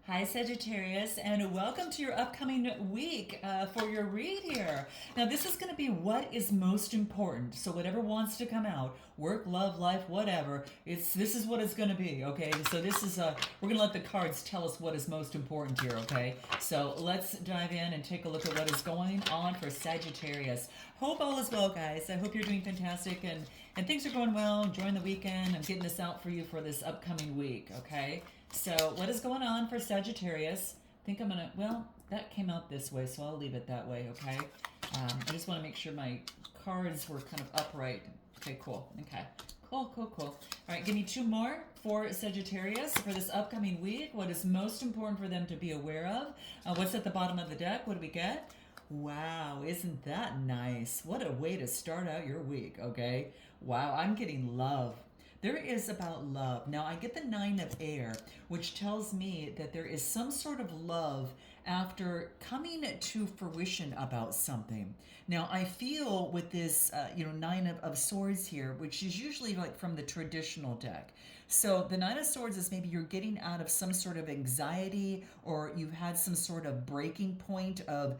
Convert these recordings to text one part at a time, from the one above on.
Hi, Sagittarius, and welcome to your upcoming week for your read here. Now, this is going to be what is most important. So, whatever wants to come out, work, love, life, whatever. This is what it's going to be. Okay. So this is we're going to let the cards tell us what is most important here. Okay. So let's dive in and take a look at what is going on for Sagittarius. Hope all is well, guys. I hope you're doing fantastic and things are going well. Enjoying the weekend. I'm getting this out for you for this upcoming week. Okay. So, what is going on for Sagittarius? I think I'm going to, well, that came out this way, so I'll leave it that way, okay? I just want to make sure my cards were kind of upright. Okay, cool. Okay. Cool. All right, give me two more for Sagittarius for this upcoming week. What is most important for them to be aware of? What's at the bottom of the deck? What do we get? Wow, isn't that nice? What a way to start out your week, okay? Wow, I'm getting love. There is about love. Now, I get the Nine of Air, which tells me that there is some sort of love after coming to fruition about something. Now, I feel with this, Nine of Swords here, which is usually like from the traditional deck. So the Nine of Swords is maybe you're getting out of some sort of anxiety, or you've had some sort of breaking point of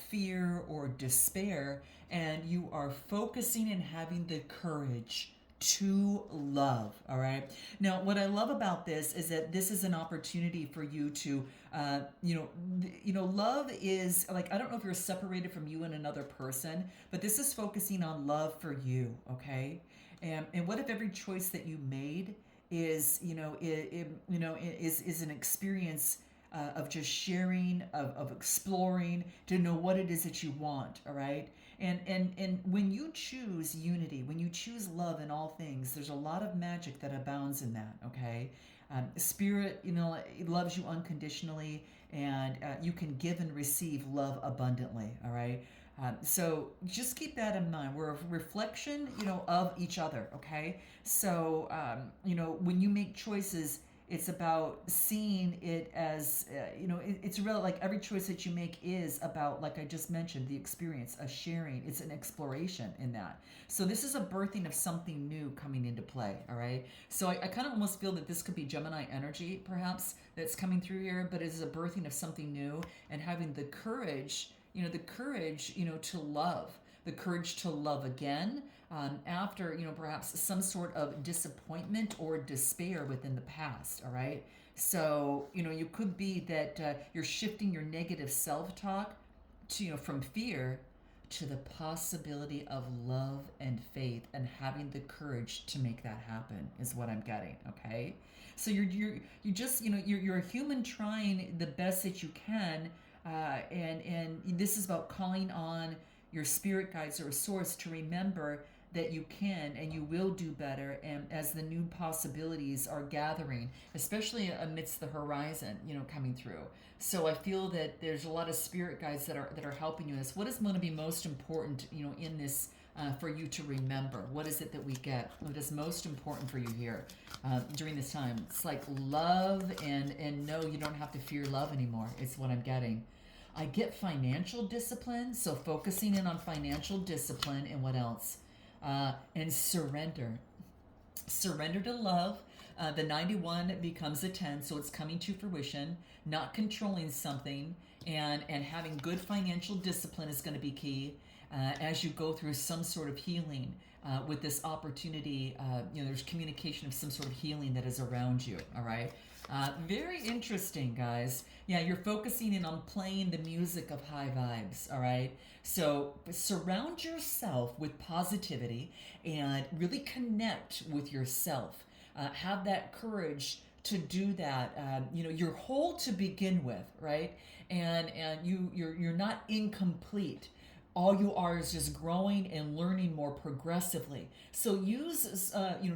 fear or despair, and you are focusing and having the courage to love. All right. Now, what I love about this is that this is an opportunity for you to, love is like, I don't know if you're separated from you and another person, but this is focusing on love for you. Okay. And what if every choice that you made is, is an experience of just sharing, of exploring, to know what it is that you want, all right? And when you choose unity, when you choose love in all things, there's a lot of magic that abounds in that, okay? Spirit, it loves you unconditionally, and you can give and receive love abundantly, all right? So just keep that in mind. We're a reflection, of each other, okay? So, when you make choices, it's about seeing it as, it's really like every choice that you make is about, like I just mentioned, the experience, a sharing. It's an exploration in that. So this is a birthing of something new coming into play, all right? So I kind of almost feel that this could be Gemini energy, perhaps, that's coming through here, but it is a birthing of something new and having the courage, to love, the courage to love again, after, perhaps some sort of disappointment or despair within the past, all right? So, you could be that you're shifting your negative self-talk to, from fear to the possibility of love and faith and having the courage to make that happen is what I'm getting, okay? So you just, you're a human trying the best that you can, and this is about calling on your spirit guides or a source to remember that you can and you will do better, and as the new possibilities are gathering, especially amidst the horizon, coming through. So I feel that there's a lot of spirit guides that are helping you in this. What is going to be most important, in this, for you to remember? What is it that we get? What is most important for you here during this time? It's like love, and no, you don't have to fear love anymore. It's what I'm getting. I get financial discipline, so focusing in on financial discipline, and what else? And surrender. Surrender to love. The 91 becomes a 10, so it's coming to fruition. Not controlling something, and having good financial discipline is going to be key as you go through some sort of healing. With this opportunity, there's communication of some sort of healing that is around you, all right? Very interesting, guys. Yeah, you're focusing in on playing the music of high vibes, all right? So surround yourself with positivity and really connect with yourself. Have that courage to do that. You're whole to begin with, right? And you're not incomplete. All you are is just growing and learning more progressively. So use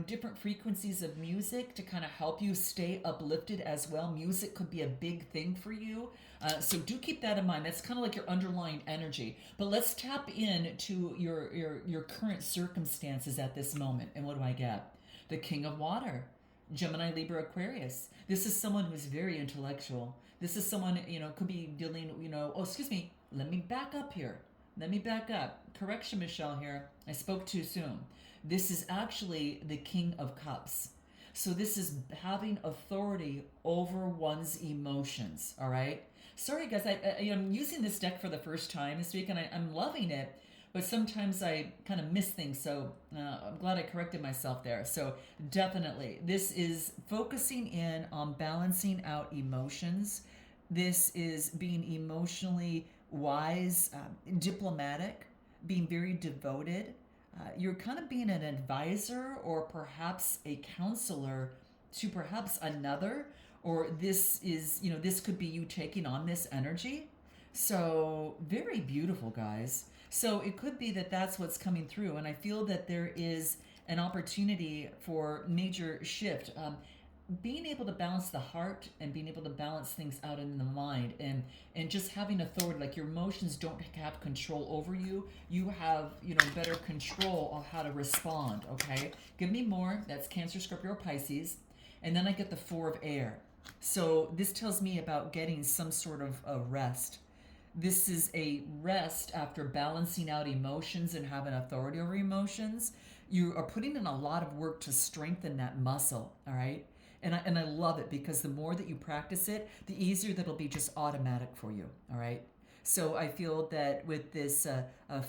different frequencies of music to kind of help you stay uplifted as well. Music could be a big thing for you, so do keep that in mind. That's kind of like your underlying energy. But let's tap into your current circumstances at this moment. And what do I get? The King of Water. Gemini, Libra, Aquarius. This is someone who's very intellectual. This is someone, could be dealing, oh, excuse me, let me back up here. Let me back up. Correction, Michelle, here. I spoke too soon. This is actually the King of Cups. So this is having authority over one's emotions, all right? Sorry, guys, I'm using this deck for the first time this week, and I'm loving it, but sometimes I kind of miss things, so I'm glad I corrected myself there. So definitely, this is focusing in on balancing out emotions. This is being emotionally wise, diplomatic, being very devoted. You're kind of being an advisor or perhaps a counselor to perhaps another, or this is, this could be you taking on this energy. So, very beautiful, guys. So, it could be that that's what's coming through, and I feel that there is an opportunity for major shift. Being able to balance the heart and being able to balance things out in the mind, and just having authority, like your emotions don't have control over you. You have, better control of how to respond. Okay, give me more. That's Cancer, Scorpio, or Pisces. And then I get the Four of Air. So this tells me about getting some sort of a rest. This is a rest after balancing out emotions and having authority over emotions. You are putting in a lot of work to strengthen that muscle, all right? And I love it, because the more that you practice it, the easier that'll be just automatic for you, all right? So I feel that with this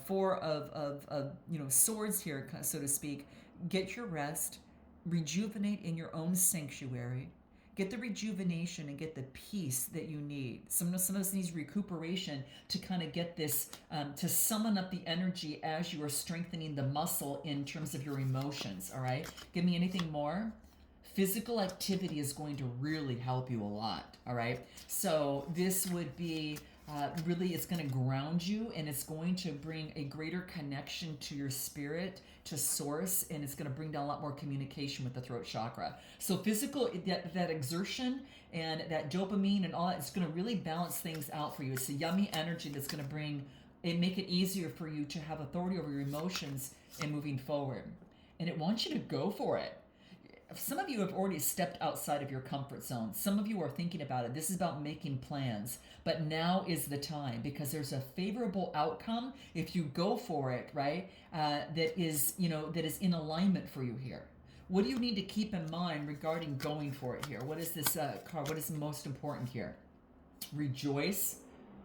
four of swords here, so to speak, get your rest, rejuvenate in your own sanctuary, get the rejuvenation and get the peace that you need. Some of us needs recuperation to kind of get this, to summon up the energy as you are strengthening the muscle in terms of your emotions, all right? Give me anything more. Physical activity is going to really help you a lot, all right? So this would be really, it's going to ground you, and it's going to bring a greater connection to your spirit, to source, and it's going to bring down a lot more communication with the throat chakra. So physical, that exertion and that dopamine and all that, it's going to really balance things out for you. It's a yummy energy that's going to make it easier for you to have authority over your emotions and moving forward. And it wants you to go for it. Some of you have already stepped outside of your comfort zone. Some of you are thinking about it. This is about making plans. But now is the time, because there's a favorable outcome if you go for it, right? That is in alignment for you here. What do you need to keep in mind regarding going for it here? What is this card? What is most important here? Rejoice.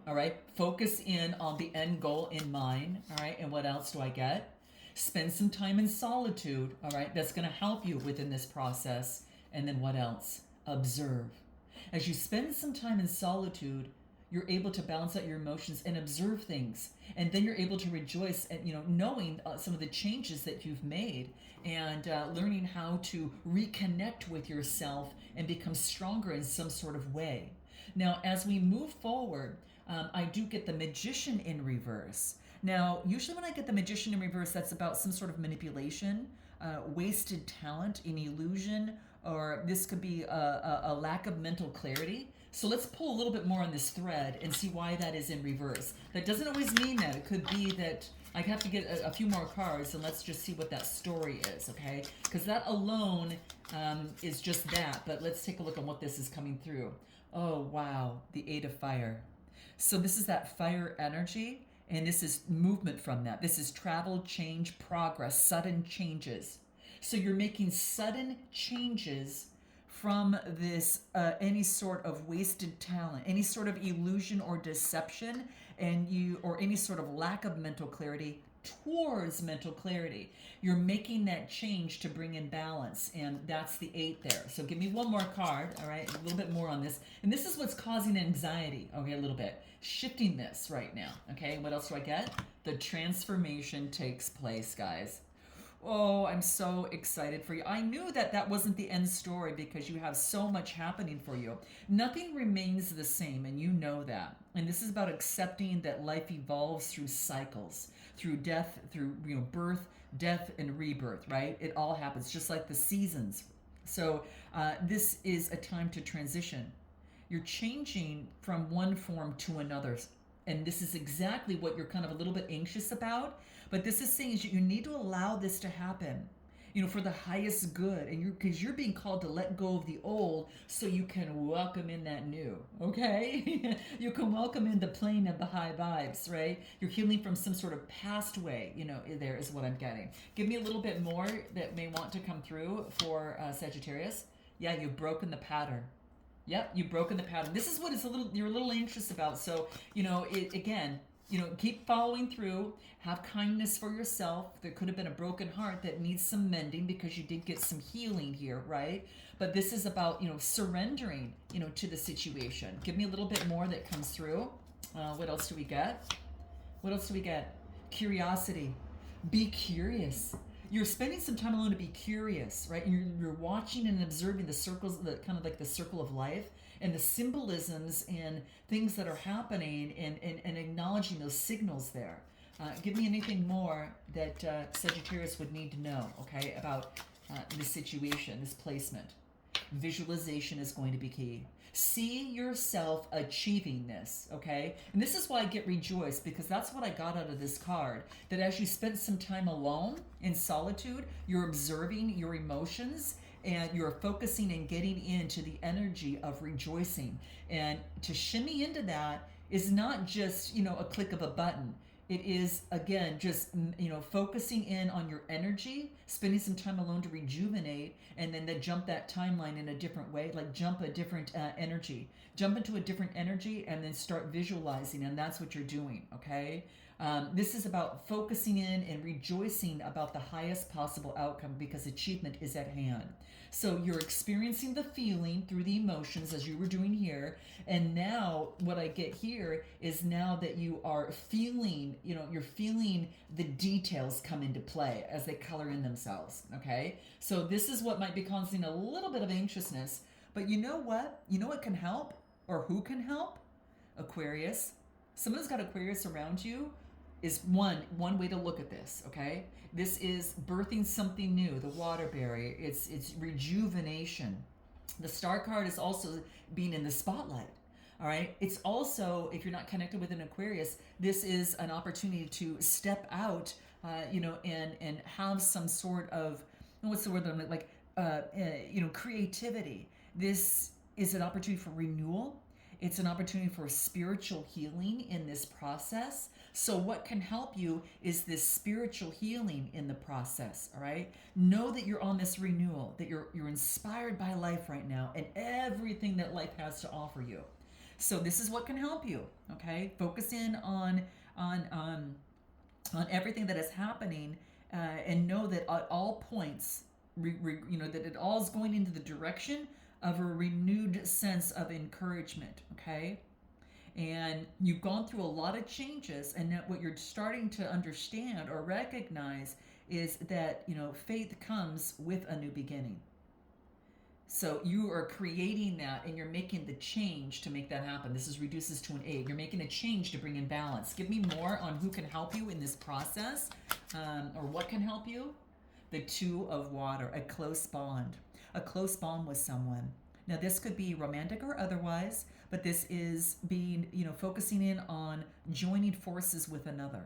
All right. Focus in on the end goal in mind. All right. And what else do I get? Spend some time in solitude, all right? That's going to help you within this process. And then what else? Observe. As you spend some time in solitude, you're able to balance out your emotions and observe things. And then you're able to rejoice at, knowing some of the changes that you've made, and learning how to reconnect with yourself and become stronger in some sort of way. Now, as we move forward, I do get the Magician in reverse. Now, usually when I get the Magician in reverse, that's about some sort of manipulation, wasted talent, an illusion, or this could be a lack of mental clarity. So let's pull a little bit more on this thread and see why that is in reverse. That doesn't always mean that. It could be that I have to get a few more cards, and let's just see what that story is, okay? Because that alone is just that, but let's take a look at what this is coming through. Oh, wow, the Eight of Fire. So this is that fire energy. And this is movement from that. This is travel, change, progress, sudden changes. So you're making sudden changes from this any sort of wasted talent, any sort of illusion or deception, or any sort of lack of mental clarity towards mental clarity. You're making that change to bring in balance, and that's the 8 there. So give me one more card, all right? A little bit more on this. And this is what's causing anxiety, okay, a little bit. Shifting this right now, okay? What else do I get? The transformation takes place, guys. Oh, I'm so excited for you. I knew that that wasn't the end story, because you have so much happening for you. Nothing remains the same, and you know that. And this is about accepting that life evolves through cycles, through death, through birth, death, and rebirth, right? It all happens, just like the seasons. So this is a time to transition. You're changing from one form to another. And this is exactly what you're kind of a little bit anxious about. But this is saying is you need to allow this to happen. for the highest good, and because you're being called to let go of the old so you can welcome in that new. Okay. You can welcome in the plane of the high vibes, right? You're healing from some sort of past way, there is what I'm getting. Give me a little bit more that may want to come through for Sagittarius. Yeah, you've broken the pattern. Yep, you've broken the pattern. This is what you're a little anxious about. So, again, keep following through. Have kindness for yourself. There could have been a broken heart that needs some mending because you did get some healing here, right? But this is about, surrendering, to the situation. Give me a little bit more that comes through. What else do we get? What else do we get? Curiosity. Be curious. You're spending some time alone to be curious, right? You're watching and observing the circles, the kind of like the circle of life and the symbolisms and things that are happening, and acknowledging those signals there. Give me anything more that Sagittarius would need to know, okay, about this situation, this placement. Visualization is going to be key. See yourself achieving this, okay? And this is why I get rejoiced, because that's what I got out of this card. That as you spend some time alone in solitude, you're observing your emotions and you're focusing and getting into the energy of rejoicing. And to shimmy into that is not just, a click of a button. It is, again, just, focusing in on your energy, spending some time alone to rejuvenate, and then to jump that timeline in a different way, like jump a different energy. Jump into a different energy and then start visualizing, and that's what you're doing, okay? This is about focusing in and rejoicing about the highest possible outcome, because achievement is at hand. So you're experiencing the feeling through the emotions as you were doing here. And now what I get here is now that you are feeling, you're feeling the details come into play as they color in themselves. Okay. So this is what might be causing a little bit of anxiousness, but you know what? You know what can help, or who can help? Aquarius. Someone who's got Aquarius around you is one way to look at this, okay? This is birthing something new, the water barrier. It's rejuvenation. The star card is also being in the spotlight, all right? It's also, if you're not connected with an Aquarius, this is an opportunity to step out, and have some sort of, what's the word that I'm like, creativity. This is an opportunity for renewal. It's an opportunity for spiritual healing in this process. So what can help you is this spiritual healing in the process, all right? Know that you're on this renewal, that you're inspired by life right now and everything that life has to offer you. So this is what can help you, okay? Focus in on everything that is happening, and know that at all points, that it all is going into the direction of a renewed sense of encouragement, okay? And you've gone through a lot of changes, and that what you're starting to understand or recognize is that, faith comes with a new beginning. So you are creating that, and you're making the change to make that happen. This is reduces to an 8. You're making a change to bring in balance. Give me more on who can help you in this process, or what can help you. The 2 of water, a close bond. A close bond with someone. Now this could be romantic or otherwise, but this is being, focusing in on joining forces with another.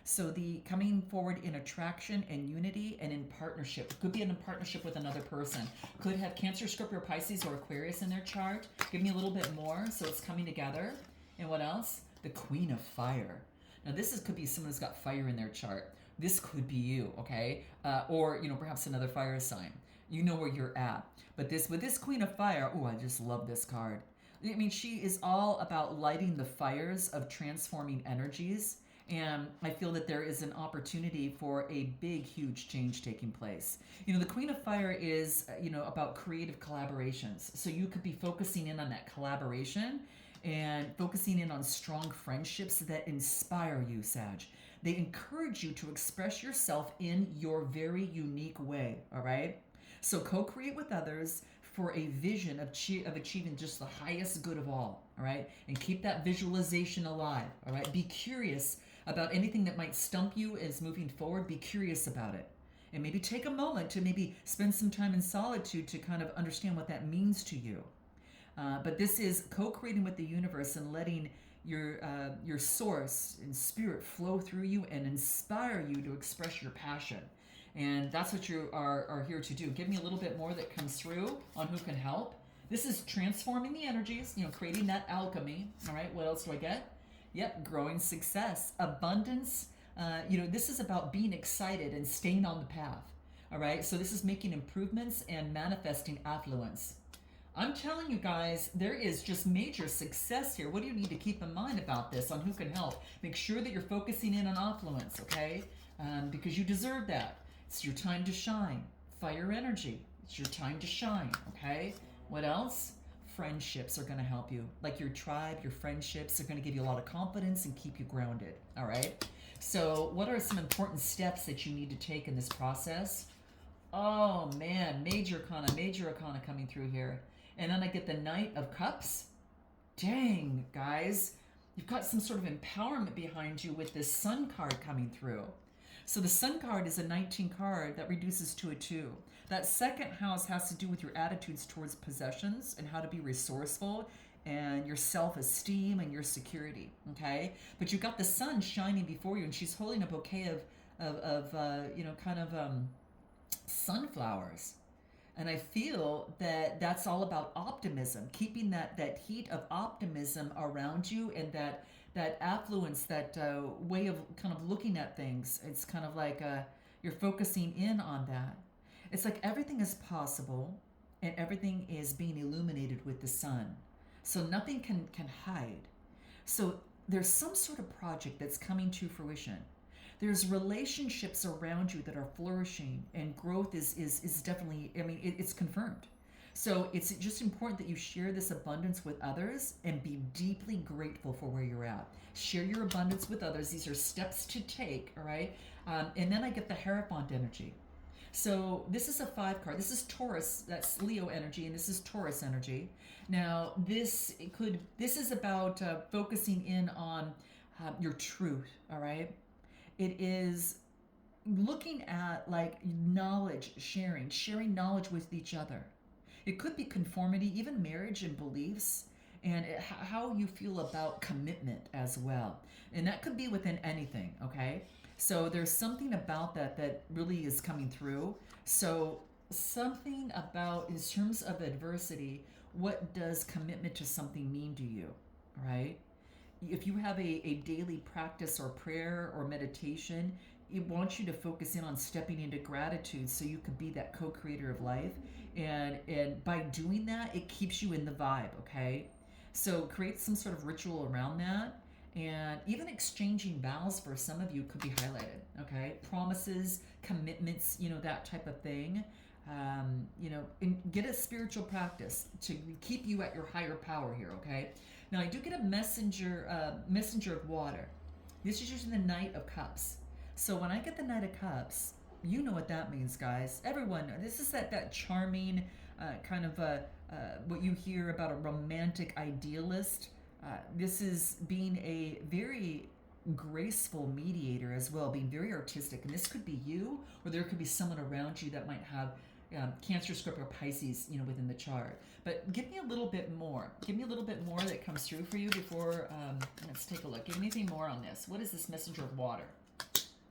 So the coming forward in attraction and unity and in partnership. Could be in a partnership with another person. Could have Cancer, Scorpio, Pisces, or Aquarius in their chart. Give me a little bit more. So it's coming together. And what else? The Queen of Fire. Now could be someone who's got fire in their chart. This could be you, okay? Or, perhaps another fire sign. You know where you're at. But with this Queen of Fire, I just love this card. I mean, she is all about lighting the fires of transforming energies. And I feel that there is an opportunity for a big, huge change taking place. The Queen of Fire is, about creative collaborations. So you could be focusing in on that collaboration and focusing in on strong friendships that inspire you, Sag. They encourage you to express yourself in your very unique way, all right? So co-create with others for a vision of achieving just the highest good of all right? And keep that visualization alive, all right? Be curious about anything that might stump you as moving forward. Be curious about it. And maybe take a moment to maybe spend some time in solitude to kind of understand what that means to you. But this is co-creating with the universe and letting your source and spirit flow through you and inspire you to express your passion. And that's what you are here to do. Give me a little bit more that comes through on who can help. This is transforming the energies, creating that alchemy. All right, what else do I get? Yep, growing success, abundance. This is about being excited and staying on the path. All right, so this is making improvements and manifesting affluence. I'm telling you guys, there is just major success here. What do you need to keep in mind about this on who can help? Make sure that you're focusing in on affluence, okay? Because you deserve that. It's your time to shine. Fire energy. It's your time to shine, okay? What else? Friendships are going to help you. Like your tribe, your friendships are going to give you a lot of confidence and keep you grounded, all right? So what are some important steps that you need to take in this process? Oh, man, major arcana coming through here. And then I get the Knight of Cups. Dang, guys. You've got some sort of empowerment behind you with this Sun card coming through. So the Sun card is a 19 card that reduces to a 2. That second house has to do with your attitudes towards possessions and how to be resourceful and your self-esteem and your security, okay? But you've got the Sun shining before you, and she's holding a bouquet of sunflowers. And I feel that that's all about optimism, keeping that heat of optimism around you, and that affluence, that way of kind of looking at things. It's kind of like you're focusing in on that. It's like everything is possible and everything is being illuminated with the sun. So nothing can hide. So there's some sort of project that's coming to fruition. There's relationships around you that are flourishing, and growth is definitely, it's confirmed. So it's just important that you share this abundance with others and be deeply grateful for where you're at. Share your abundance with others. These are steps to take, all right? And then I get the Hierophant energy. So this is a 5 card. This is Taurus. That's Leo energy, and this is Taurus energy. Now this is about focusing in on your truth. All right. It is looking at like knowledge sharing knowledge with each other. It could be conformity, even marriage and beliefs, and how you feel about commitment as well. And that could be within anything, okay? So there's something about that really is coming through. So something about, in terms of adversity, what does commitment to something mean to you, right? If you have a daily practice or prayer or meditation, it wants you to focus in on stepping into gratitude so you can be that co-creator of life. And by doing that, it keeps you in the vibe, okay? So create some sort of ritual around that. And even exchanging vows for some of you could be highlighted, okay? Promises, commitments, that type of thing. And get a spiritual practice to keep you at your higher power here, okay? Now I do get a messenger of water. This is usually the Knight of Cups. So when I get the Knight of Cups, you know what that means, guys. Everyone, this is that charming kind of what you hear about a romantic idealist. This is being a very graceful mediator as well, being very artistic. And this could be you, or there could be someone around you that might have Cancer, Scorpio, Pisces, within the chart. But give me a little bit more. Give me a little bit more that comes through for you before, let's take a look. Give me anything more on this. What is this messenger of water?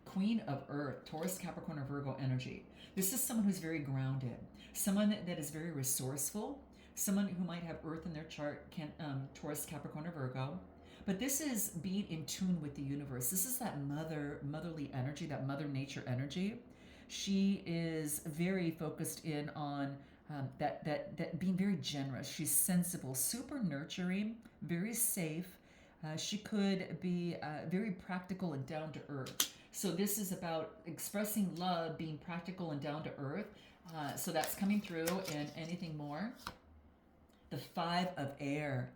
Queen of Earth, Taurus, Capricorn, or Virgo energy. This is someone who's very grounded, someone that is very resourceful, someone who might have Earth in their chart, Taurus, Capricorn, or Virgo. But this is being in tune with the universe. This is that motherly energy, that mother nature energy. She is very focused in on that being very generous. She's sensible, super nurturing, very safe. She could be very practical and down to earth. So this is about expressing love, being practical and down to earth. So that's coming through. And anything more? The 5 of air.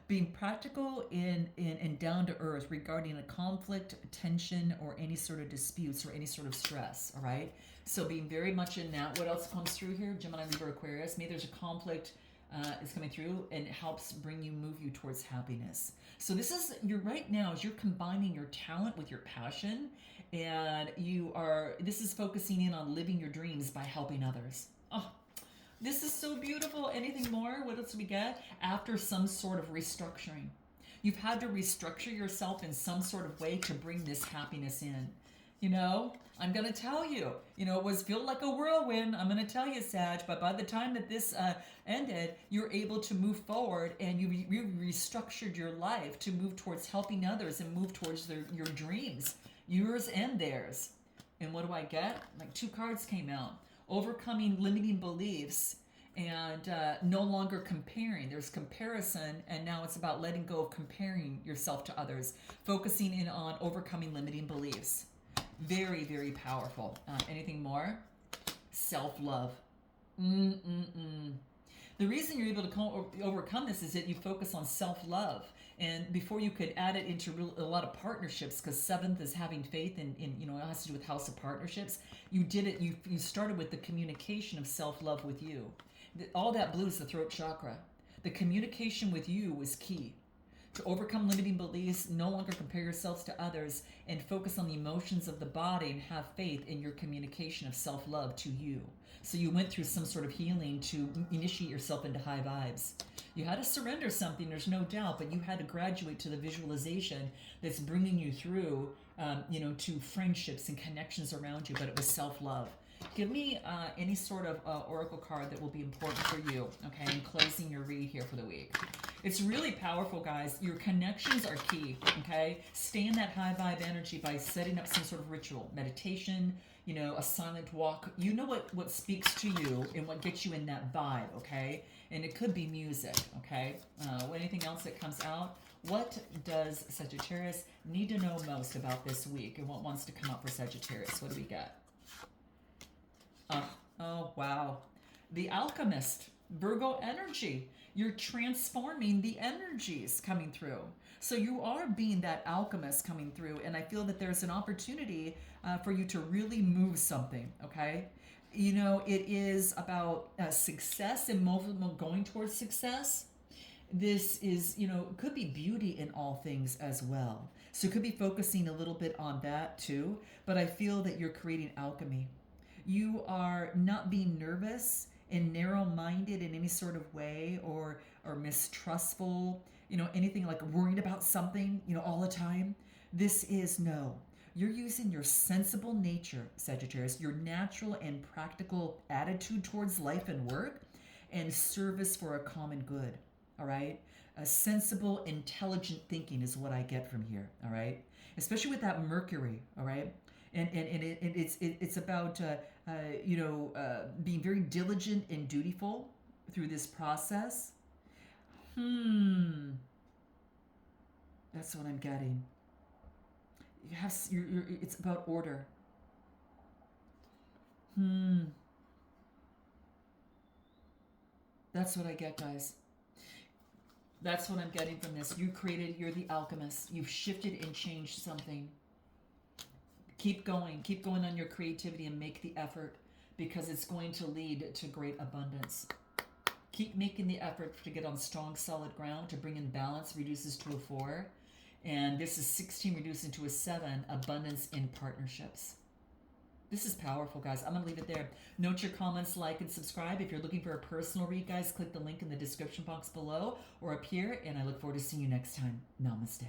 Being practical and down to earth regarding a conflict, tension, or any sort of disputes or any sort of stress, all right? So being very much in that. What else comes through here? Gemini, Libra, Aquarius. Maybe there's a conflict is coming through and it helps move you towards happiness. So this is, right now, as you're combining your talent with your passion, and this is focusing in on living your dreams by helping others. Oh, this is so beautiful. Anything more? What else do we get? After some sort of restructuring. You've had to restructure yourself in some sort of way to bring this happiness in. You know, I'm going to tell you, it was feel like a whirlwind. I'm going to tell you, Sag, but by the time that this ended, you're able to move forward and you restructured your life to move towards helping others and move towards your dreams, yours and theirs. And what do I get? Like 2 cards came out. Overcoming limiting beliefs and no longer comparing. There's comparison, and now it's about letting go of comparing yourself to others, focusing in on overcoming limiting beliefs. Very, very powerful. Anything more? Self-love. The reason you're able to overcome this is that you focus on self-love. And before you could add it into a lot of partnerships, because 7th is having faith in it has to do with House of Partnerships. You did it, you started with the communication of self-love with you. All that blue is the throat chakra. The communication with you was key. To overcome limiting beliefs, no longer compare yourselves to others, and focus on the emotions of the body and have faith in your communication of self-love to you. So you went through some sort of healing to initiate yourself into high vibes. You had to surrender something, there's no doubt, but you had to graduate to the visualization that's bringing you through, to friendships and connections around you, but it was self-love. Give me any sort of oracle card that will be important for you, okay, in closing your read here for the week. It's really powerful, guys. Your connections are key, okay? Stay in that high vibe energy by setting up some sort of ritual, meditation, a silent walk. You know what speaks to you and what gets you in that vibe, okay? And it could be music, okay? Anything else that comes out? What does Sagittarius need to know most about this week, and what wants to come up for Sagittarius? What do we got? Oh, wow. The Alchemist, Virgo energy. You're transforming the energies coming through. So you are being that alchemist coming through, and I feel that there's an opportunity for you to really move something, okay? It is about success and movement going towards success. This is, could be beauty in all things as well. So it could be focusing a little bit on that too, but I feel that you're creating alchemy. You are not being nervous and narrow-minded in any sort of way, or mistrustful, anything like worrying about something, all the time. This is no. You're using your sensible nature, Sagittarius, your natural and practical attitude towards life and work, and service for a common good, all right? A sensible, intelligent thinking is what I get from here, all right? Especially with that Mercury, all right? And it's about being very diligent and dutiful through this process. That's what I'm getting. It's about order. That's what I get, guys. That's what I'm getting from this. You're the alchemist. You've shifted and changed something. Keep going on your creativity and make the effort, because it's going to lead to great abundance. Keep making the effort to get on strong, solid ground, to bring in balance, reduces to a 4. And this is 16 reducing to a 7, abundance in partnerships. This is powerful, guys. I'm going to leave it there. Note your comments, like, and subscribe. If you're looking for a personal read, guys, click the link in the description box below or up here, and I look forward to seeing you next time. Namaste.